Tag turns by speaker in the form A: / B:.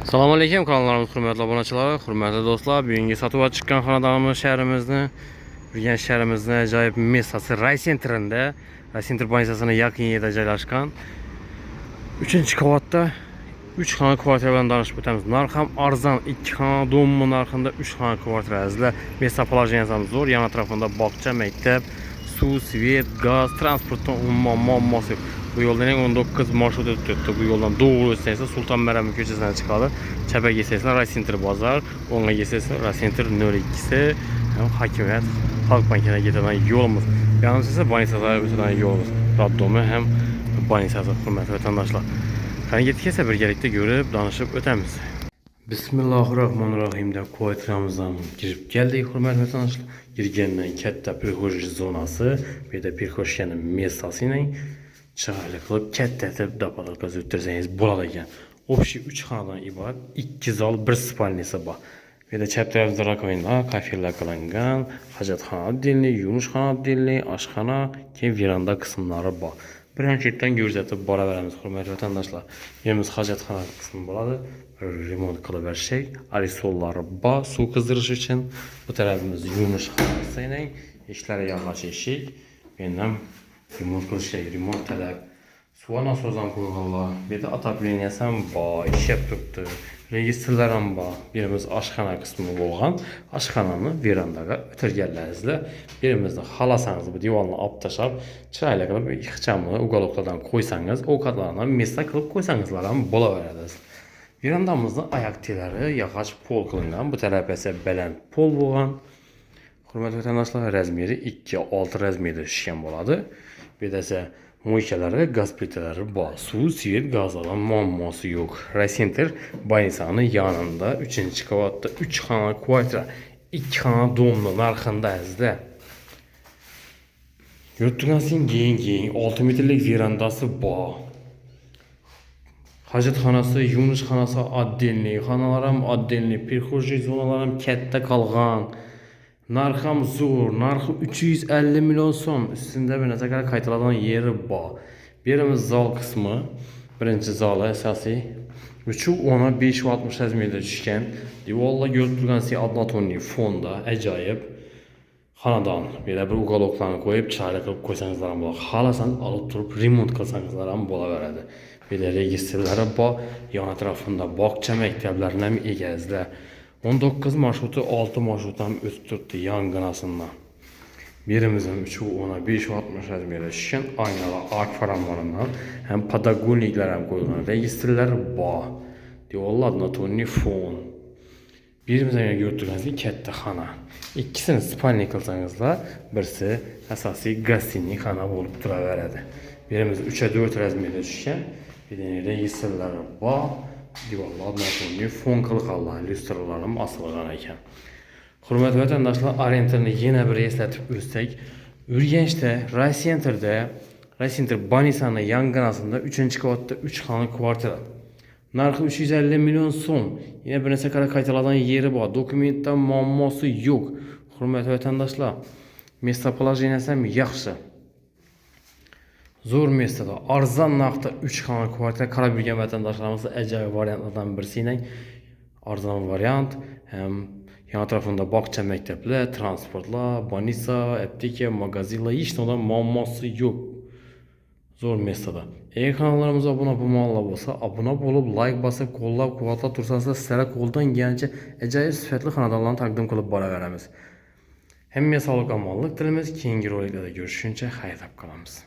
A: Assalomu alaykum kanallarimiz hurmatli obunachilar, hurmatli do'stlar. Bugungi sotuvga chiqqan xonadonimiz Urganch shahrimizni ajoyib messasi Raycentr'da, Raycentr bankasining yaqin yerida joylashgan 3-qavatda 3 xona kvartira bilan tanishib o'tamiz. Narx ham arzon, 2 xona dommi narxida 3 xona kvartirasida. Mesta poложенияsi ham zo'r, yon atrofida bog'cha, maktab, suv, svet, gaz, transportdan umuman muammosi yo'q. Bu yo'ldan 19 marshrut o'tdi. Bu yo'ldan doğru o'tsangiz Sulton Marami ko'chasidan chiqadi. Chapaga kelsangiz Raycentr bozor, o'ngga kelsangiz Raycentr 02si, hokimiyat Xalq bankiga ketadigan yo'limiz. Yalnız esa bankaga o'tadigan yo'limiz. Raddomi ham bankasi hurmatli vatandoshlar. Qani ketgansa birgalikda ko'rib, danishib o'tamiz. Bismillahirrohmanirrohim deb kvartiramizdan kirib keldik hurmatli vatandoshlar. Girgandan katta prixo'jiy zonasi, bu yerda prixo'jiyning messasining chiroyli qilib katta deb dapalakaz o'ttirsangiz bo'ladi ekan. Общий 3 xonadan iborat 2 zol, 1 spalnisi bor. Bu yerda chap tarafda rakovina, kafellar qilingan, hojatxona отдельный, yumushxona отдельный, oshxona, keyin veranda qismlari bor. Birinchidan ko'rsatib boraveramiz hurmatli vatandoshlar. Yerimiz hojatxona qismi bo'ladi. Remont qilib berishak, arisollari bor, suv qizdirish uchun. Bu tarafimiz yumushxona, ishlari yog'och eshik. Menam remont qilish kerak, remont talab. Suv nasozdan qo'yganlar. Bu yerda отопленияsi ham bor, ishab turibdi. Registrlar ham bor. Birimiz oshxona qismi bo'lgan. Oshxonani verandaga o'tirganlaringizda, birimizda xalasangiz bu divorni olib tashlab, chiroyli qilib ixchamni uголокlardan qo'ysangiz, ovqatlarni mesta qilib qo'ysangizlar ham bo'laveradi. Verandamizda oyoq telari yog'och pol qilingan. Bu taraf esa baland pol bo'lgan. Hurmatli vatandoshlar, razmeri 2x6 razmerda tushgan bo'ladi. Bu yerda esa mo'ykalari, gaz plitalari bor. Suv, svet, gazdan muammosi yo'q. Raycentr bankasining yonida 3-qavatda 3 xona kvartira, 2 xona domni narxindasizda. Yurtgansin keng 6 metrlik verandasi bor. Hojatxonasi, yumushxonasi отдельный, xonalar ham отдельный, prixo'jiy zonalar ham katta qolgan. Narx ham zo'r, narxi 350 million so'm. Ustida bir narsa qaytariladigan yeri bor. Birimiz zol qismi, birinchi zoli asosiy 3.10-5.60 razmerda tushgan. Divorlar ko'rib turgansiz однотонный fonda ajoyib xonadon. Bu yerda bir uголокlarni qo'yib, chiroyli qilib qo'ysangizlar ham bo'ladi. Xalasangiz olib turib remont qilsangizlar ham bo'laveradi. Bu yerda registrlari bor, yon atrofida bog'cha, maktablarni ham egasizlar. 19 marshuti 6 marshutdan o'tib turibdi yong'inasidan. Birimiz ham 3.10-5.60 razmerda tushgan, oynalar, ark faramlaridan ham podogolniklar ham qo'yilgan. Registrlar bor. Divorlar однотонный fon. Birimiz ham ko'rtirganingiz katta xona. Ikkisini spalni qilsangizlar, birisi asosiy gostinniy xona bo'lib turaveradi. Birimiz 3.4 razmerda tushgan, birini registrlari bor. Divorlar noto'g'ri fon qilganlar, lyustralar ham osilgan ekan. Hurmatli vatandoshlar, orientirni yana bir eslatib o'tsak, Urganchda Raycentr bankasining yong'inasida 3-qavatda 3 xona kvartira. Narxi 350 million so'm. Yana bir narsa qaytariladigan yeri bor. Dokumentdan muammosi yo'q. Hurmatli vatandoshlar, mesta poложенияsi ham yaxshi. Zo'r mestada, arzon narxda 3 xona kvartira qarab yurgan vatandoshlarimiz ajoyib variantlardan birisining arzon variant, ham yon atrofida bog'cha, maktablar, transportlar, больница, apteka, magazinlar, hech narsa muammosi yo'q. Zo'r mestada. Kanallarimiz obuna bo'lsa, obuna bo'lib, like bosib, qo'llab-quvvatlab tursangiz, sizlarga qo'ldan kelgancha ajoyib sifatli xonadonlarni taqdim qilib boraveramiz. Hammaga sog'lik, omonlik tilamiz. Keyingi roliklarda ko'rishguncha xayrlab qolamiz.